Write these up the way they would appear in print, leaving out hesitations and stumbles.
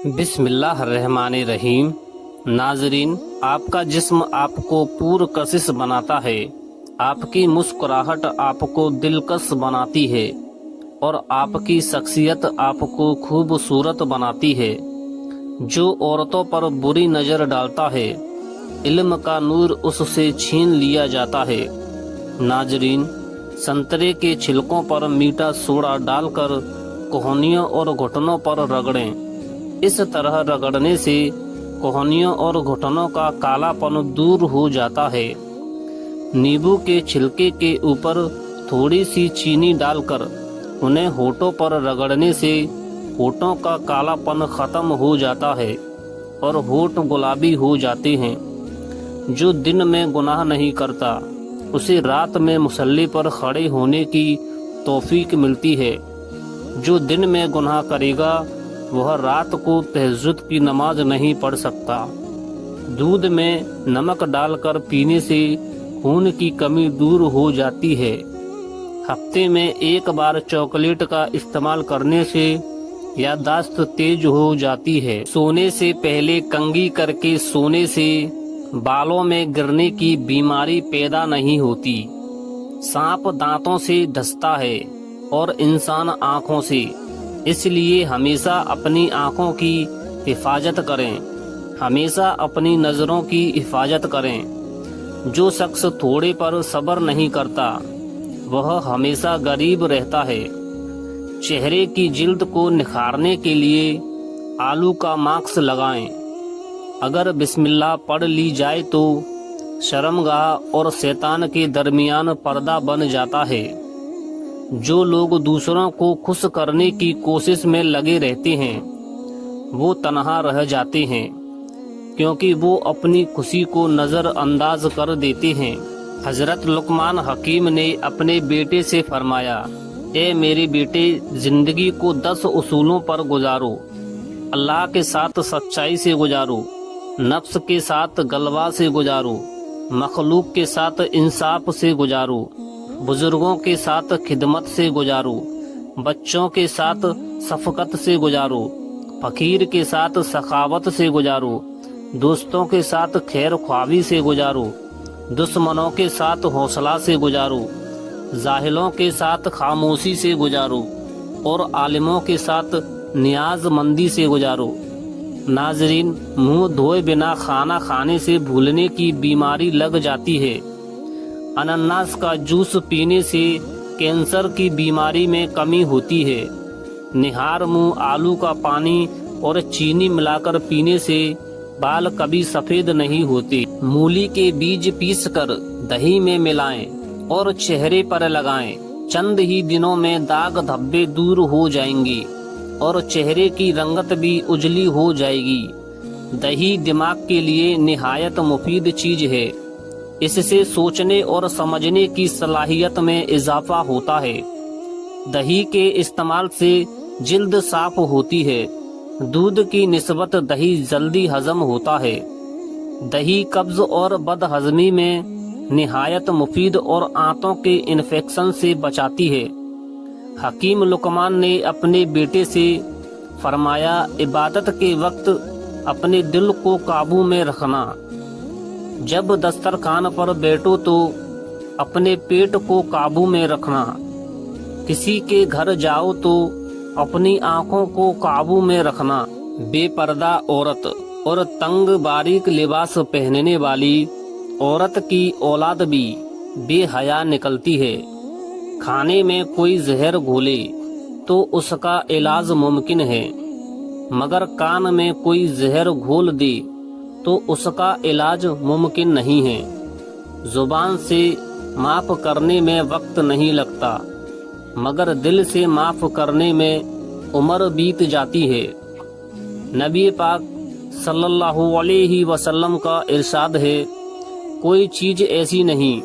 بسم اللہ الرحمن الرحیم۔ ناظرین، آپ کا جسم آپ کو پرکشش بناتا ہے، آپ کی مسکراہٹ آپ کو دلکش بناتی ہے اور آپ کی شخصیت آپ کو خوبصورت بناتی ہے۔ جو عورتوں پر بری نظر ڈالتا ہے، علم کا نور اس سے چھین لیا جاتا ہے۔ ناظرین، سنترے کے چھلکوں پر میٹھا سوڈا ڈال کر کوہنیوں اور گھٹنوں پر رگڑیں۔ اس طرح رگڑنے سے کوہنیوں اور گھٹنوں کا کالا پن دور ہو جاتا ہے۔ نیبو کے چھلکے کے اوپر تھوڑی سی چینی ڈال کر انہیں ہونٹوں پر رگڑنے سے ہونٹوں کا کالا پن ختم ہو جاتا ہے اور ہونٹ گلابی ہو جاتے ہیں۔ جو دن میں گناہ نہیں کرتا، اسے رات میں مصلی پر کھڑے ہونے کی توفیق ملتی ہے۔ جو دن میں گناہ کرے گا، وہ رات کو تہجد کی نماز نہیں پڑھ سکتا۔ دودھ میں نمک ڈال کر پینے سے خون کی کمی دور ہو جاتی ہے۔ ہفتے میں ایک بار چاکلیٹ کا استعمال کرنے سے یادداشت تیز ہو جاتی ہے۔ سونے سے پہلے کنگھی کر کے سونے سے بالوں میں گرنے کی بیماری پیدا نہیں ہوتی۔ سانپ دانتوں سے ڈستا ہے اور انسان آنکھوں سے، اس لیے ہمیشہ اپنی آنکھوں کی حفاظت کریں، ہمیشہ اپنی نظروں کی حفاظت کریں۔ جو شخص تھوڑے پر صبر نہیں کرتا، وہ ہمیشہ غریب رہتا ہے۔ چہرے کی جلد کو نکھارنے کے لیے آلو کا ماسک لگائیں۔ اگر بسم اللہ پڑھ لی جائے تو شرمگاہ اور شیطان کے درمیان پردہ بن جاتا ہے۔ جو لوگ دوسروں کو خوش کرنے کی کوشش میں لگے رہتے ہیں، وہ تنہا رہ جاتے ہیں، کیونکہ وہ اپنی خوشی کو نظر انداز کر دیتے ہیں۔ حضرت لقمان حکیم نے اپنے بیٹے سے فرمایا، اے میرے بیٹے، زندگی کو 10 اصولوں پر گزارو۔ اللہ کے ساتھ سچائی سے گزارو، نفس کے ساتھ غلبہ سے گزارو، مخلوق کے ساتھ انصاف سے گزارو، بزرگوں کے ساتھ خدمت سے گزارو، بچوں کے ساتھ شفقت سے گزارو، فقیر کے ساتھ سخاوت سے گزارو، دوستوں کے ساتھ خیر خواہی سے گزارو، دشمنوں کے ساتھ حوصلہ سے گزارو، جاہلوں کے ساتھ خاموشی سے گزارو اور عالموں کے ساتھ نیاز مندی سے گزارو۔ ناظرین، منہ دھوئے بنا کھانا کھانے سے بھولنے کی بیماری لگ جاتی ہے۔ انناس کا جوس پینے سے کینسر کی بیماری میں کمی ہوتی ہے۔ نہار منہ آلو کا پانی اور چینی ملا کر پینے سے بال کبھی سفید نہیں ہوتے۔ مولی کے بیج پیس کر دہی میں ملائیں اور چہرے پر لگائیں، چند ہی دنوں میں داغ دھبے دور ہو جائیں گے اور چہرے کی رنگت بھی اجلی ہو جائے گی۔ دہی دماغ کے لیے نہایت مفید چیز ہے۔ اس سے سوچنے اور سمجھنے کی صلاحیت میں اضافہ ہوتا ہے۔ دہی کے استعمال سے جلد صاف ہوتی ہے۔ دودھ کی نسبت دہی جلدی ہضم ہوتا ہے۔ دہی قبض اور بد ہضمی میں نہایت مفید اور آنتوں کے انفیکشن سے بچاتی ہے۔ حکیم لقمان نے اپنے بیٹے سے فرمایا، عبادت کے وقت اپنے دل کو قابو میں رکھنا۔ جب دسترخوان پر بیٹھو تو اپنے پیٹ کو قابو میں رکھنا۔ کسی کے گھر جاؤ تو اپنی آنکھوں کو قابو میں رکھنا۔ بے پردہ عورت اور تنگ باریک لباس پہننے والی عورت کی اولاد بھی بے حیا نکلتی ہے۔ کھانے میں کوئی زہر گھولے تو اس کا علاج ممکن ہے، مگر کان میں کوئی زہر گھول دے تو اس کا علاج ممکن نہیں ہے۔ زبان سے معاف کرنے میں وقت نہیں لگتا، مگر دل سے معاف کرنے میں عمر بیت جاتی ہے۔ نبی پاک صلی اللہ علیہ وسلم کا ارشاد ہے، کوئی چیز ایسی نہیں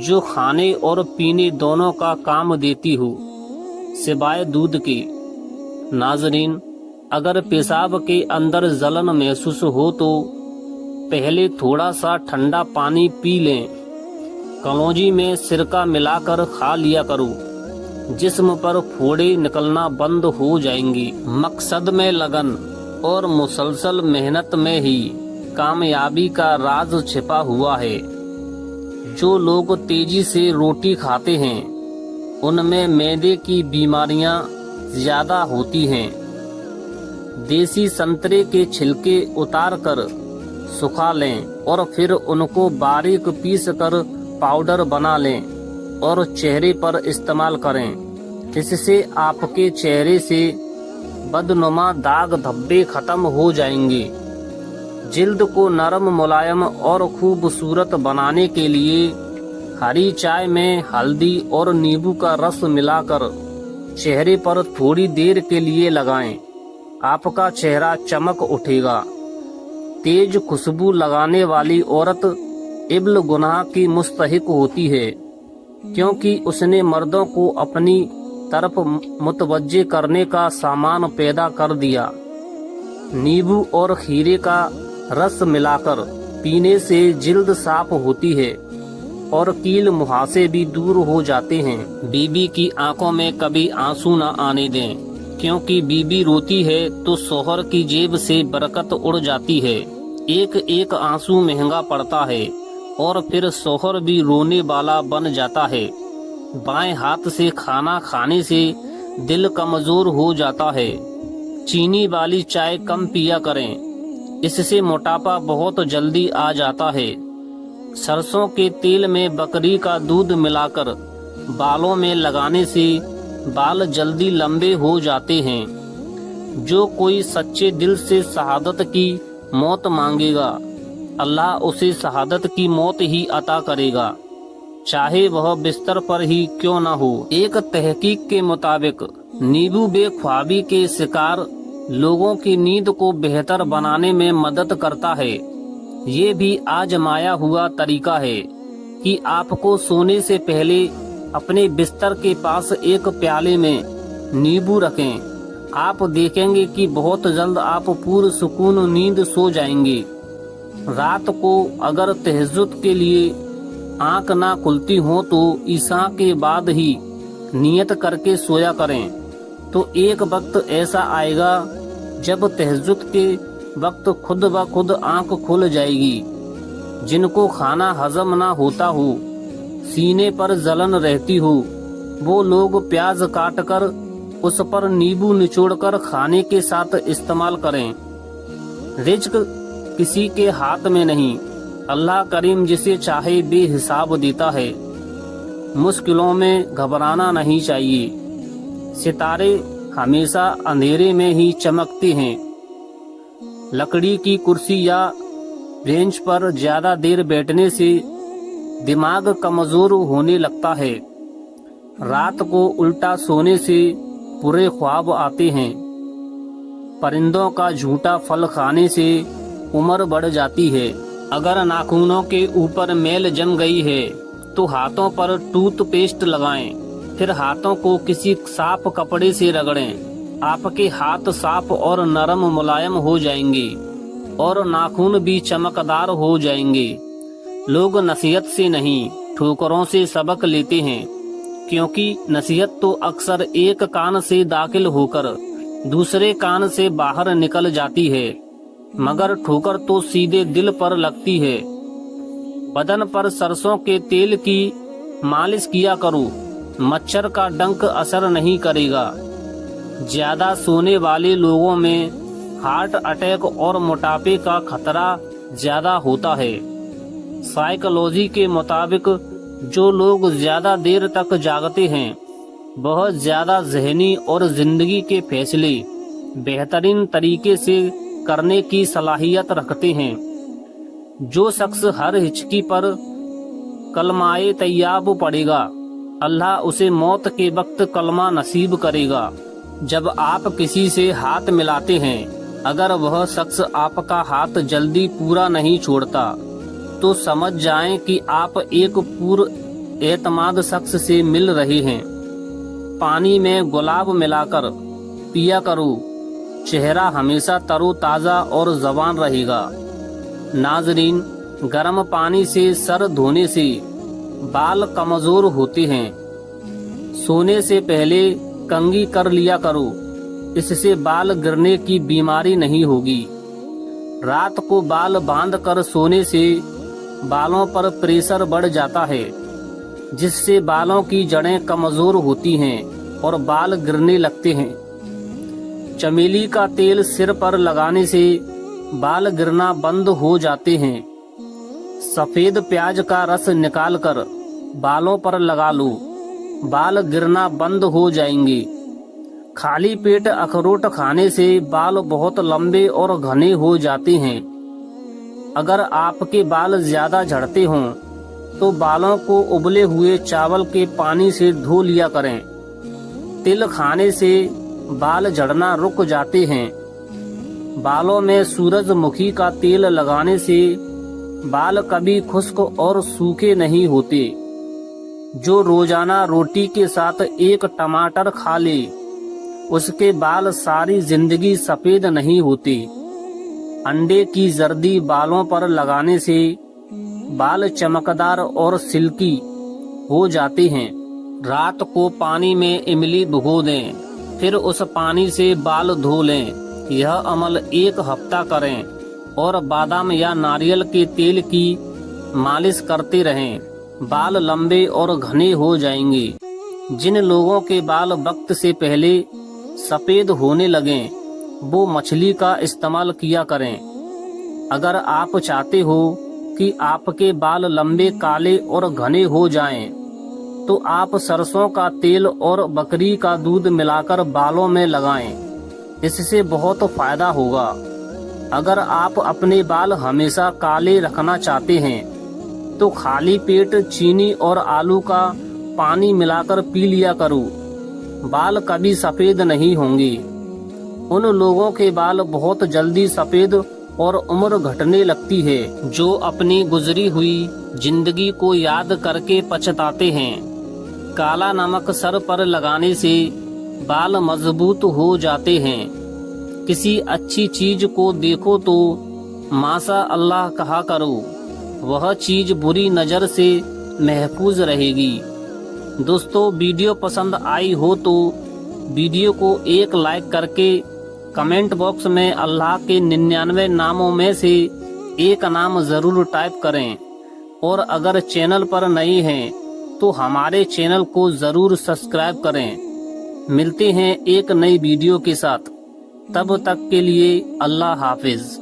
جو کھانے اور پینے دونوں کا کام دیتی ہو سوائے دودھ کے۔ ناظرین، اگر پیشاب کے اندر جلن محسوس ہو تو پہلے تھوڑا سا ٹھنڈا پانی پی لیں۔ کلونجی میں سرکہ ملا کر کھا لیا کرو، جسم پر پھوڑے نکلنا بند ہو جائیں گی۔ مقصد میں لگن اور مسلسل محنت میں ہی کامیابی کا راز چھپا ہوا ہے۔ جو لوگ تیزی سے روٹی کھاتے ہیں ان میں معدے کی بیماریاں زیادہ ہوتی ہیں۔ دیسی سنترے کے چھلکے اتار کر سکھا لیں اور پھر ان کو باریک پیس کر پاؤڈر بنا لیں اور چہرے پر استعمال کریں۔ اس سے آپ کے چہرے سے بدنما داغ دھبے ختم ہو جائیں گے۔ جلد کو نرم ملائم اور خوبصورت بنانے کے لیے ہری چائے میں ہلدی اور نیبو کا رس ملا کر چہرے پر تھوڑی دیر کے لیے لگائیں۔ آپ کا چہرہ چمک اٹھے گا۔ تیز خوشبو لگانے والی عورت ابل گناہ کی مستحق ہوتی ہے، کیونکہ اس نے مردوں کو اپنی طرف متوجہ کرنے کا سامان پیدا کر دیا۔ نیبو اور کھیرے کا رس ملا کر پینے سے جلد صاف ہوتی ہے اور کیل مہاسے بھی دور ہو جاتے ہیں۔ بیوی کی آنکھوں میں کبھی آنسو نہ آنے دیں، کیونکہ بیوی روتی ہے تو شوہر کی جیب سے برکت اڑ جاتی ہے۔ ایک ایک آنسو مہنگا پڑتا ہے اور پھر شوہر بھی رونے والا بن جاتا ہے۔ بائیں ہاتھ سے کھانا کھانے سے دل کمزور ہو جاتا ہے۔ چینی والی چائے کم پیا کریں، اس سے موٹاپا بہت جلدی آ جاتا ہے۔ سرسوں کے تیل میں بکری کا دودھ ملا کر بالوں میں لگانے سے بال جلدی لمبے ہو جاتے ہیں۔ جو کوئی سچے دل سے شہادت کی موت مانگے گا اللہ اسے شہادت کی موت ہی عطا کرے گا، چاہے وہ بستر پر ہی کیوں نہ ہو۔ ایک تحقیق کے مطابق نیبو بے خوابی کے شکار لوگوں کی نیند کو بہتر بنانے میں مدد کرتا ہے۔ یہ بھی آزمایا ہوا طریقہ ہے کہ آپ کو سونے سے پہلے اپنے بستر کے پاس ایک پیالے میں نیبو رکھیں۔ آپ دیکھیں گے کہ بہت جلد آپ پرسکون نیند سو جائیں گے۔ رات کو اگر تہجد کے لیے آنکھ نہ کھلتی ہو تو عشاء کے بعد ہی نیت کر کے سویا کریں، تو ایک وقت ایسا آئے گا جب تہجد کے وقت خود بخود آنکھ کھل جائے گی۔ جن کو کھانا ہضم نہ ہوتا ہو، سینے پر جلن رہتی ہو، وہ لوگ پیاز کاٹ کر اس پر نیبو نچوڑ کر کھانے کے ساتھ استعمال کریں۔ رزق کسی کے ہاتھ میں نہیں، اللہ کریم جسے چاہے بے حساب دیتا ہے۔ مشکلوں میں گھبرانا نہیں چاہیے۔ ستارے ہمیشہ اندھیرے میں ہی چمکتے ہیں۔ لکڑی کی کرسی یا بینچ پر زیادہ دیر بیٹھنے سے دماغ کمزور ہونے لگتا ہے۔ رات کو الٹا سونے سے برے خواب آتے ہیں۔ پرندوں کا جھوٹا پھل کھانے سے عمر بڑھ جاتی ہے۔ اگر ناخنوں کے اوپر میل جم گئی ہے تو ہاتھوں پر ٹوتھ پیسٹ لگائیں، پھر ہاتھوں کو کسی صاف کپڑے سے رگڑیں۔ آپ کے ہاتھ صاف اور نرم ملائم ہو جائیں گے اور ناخن بھی چمکدار ہو جائیں گے۔ لوگ نصیحت سے نہیں ٹھوکروں سے سبق لیتے ہیں، کیونکہ نصیحت تو اکثر ایک کان سے داخل ہو کر دوسرے کان سے باہر نکل جاتی ہے، مگر ٹھوکر تو سیدھے دل پر لگتی ہے۔ بدن پر سرسوں کے تیل کی مالش کیا کرو، مچھر کا ڈنک اثر نہیں کرے گا۔ زیادہ سونے والے لوگوں میں ہارٹ اٹیک اور موٹاپے کا خطرہ زیادہ ہوتا ہے۔ سائیکالوجی کے مطابق جو لوگ زیادہ دیر تک جاگتے ہیں بہت زیادہ ذہنی اور زندگی کے فیصلے بہترین طریقے سے کرنے کی صلاحیت رکھتے ہیں۔ جو شخص ہر ہچکی پر کلمہ طیب پڑھے گا اللہ اسے موت کے وقت کلمہ نصیب کرے گا۔ جب آپ کسی سے ہاتھ ملاتے ہیں اگر وہ شخص آپ کا ہاتھ جلدی پورا نہیں چھوڑتا تو سمجھ جائیں کہ آپ ایک پر اعتماد شخص سے مل رہے ہیں۔ پانی میں گلاب ملا کر پیا کرو، چہرہ ہمیشہ تر و تازہ اور جوان رہے گا۔ ناظرین، گرم پانی سے سر دھونے سے بال کمزور ہوتے ہیں۔ سونے سے پہلے کنگھی کر لیا کرو، اس سے بال گرنے کی بیماری نہیں ہوگی۔ رات کو بال باندھ کر سونے سے بالوں پر پریشر بڑھ جاتا ہے، جس سے بالوں کی جڑیں کمزور ہوتی ہیں اور بال گرنے لگتے ہیں۔ چمیلی کا تیل سر پر لگانے سے بال گرنا بند ہو جاتے ہیں۔ سفید پیاز کا رس نکال کر بالوں پر لگا لو، بال گرنا بند ہو جائیں گے۔ خالی پیٹ اخروٹ کھانے سے بال بہت لمبے اور گھنے ہو جاتے ہیں۔ اگر آپ کے بال زیادہ جھڑتے ہوں تو بالوں کو ابلے ہوئے چاول کے پانی سے دھو لیا کریں۔ تل کھانے سے بال جھڑنا رک جاتے ہیں۔ بالوں میں سورج مکھی کا تیل لگانے سے بال کبھی خشک اور سوکھے نہیں ہوتے۔ جو روزانہ روٹی کے ساتھ ایک ٹماٹر کھا لے، اس کے بال ساری زندگی سفید نہیں ہوتے۔ انڈے کی زردی بالوں پر لگانے سے بال چمکدار اور سلکی ہو جاتے ہیں۔ رات کو پانی میں املی بھگو دیں، پھر اس پانی سے بال دھو لیں۔ یہ عمل 1 ہفتہ کریں اور بادام یا ناریل کے تیل کی مالش کرتے رہیں۔ بال لمبے اور گھنے ہو جائیں گے۔ جن لوگوں کے بال وقت سے پہلے سفید ہونے لگیں، وہ مچھلی کا استعمال کیا کریں۔ اگر آپ چاہتے ہو کہ آپ کے بال لمبے، کالے اور گھنے ہو جائیں تو آپ سرسوں کا تیل اور بکری کا دودھ ملا کر بالوں میں لگائیں، اس سے بہت فائدہ ہوگا۔ اگر آپ اپنے بال ہمیشہ کالے رکھنا چاہتے ہیں تو خالی پیٹ چینی اور آلو کا پانی ملا کر پی لیا کرو، بال کبھی سفید نہیں ہوں گے۔ ان لوگوں کے بال بہت جلدی سفید اور عمر گھٹنے لگتی ہے جو اپنی گزری ہوئی زندگی کو یاد کر کے پچھتاتے ہیں۔ کالا نمک سر پر لگانے سے بال مضبوط ہو جاتے ہیں۔ کسی اچھی چیز کو دیکھو تو ماشاء اللہ کہا کرو، وہ چیز بری نظر سے محفوظ رہے گی۔ دوستو، ویڈیو پسند آئی ہو تو ویڈیو کو ایک لائک کر کے کمنٹ باکس میں اللہ کے 99 ناموں میں سے ایک نام ضرور ٹائپ کریں، اور اگر چینل پر نئے ہیں تو ہمارے چینل کو ضرور سبسکرائب کریں۔ ملتے ہیں ایک نئی ویڈیو کے ساتھ، تب تک کے لیے اللہ حافظ۔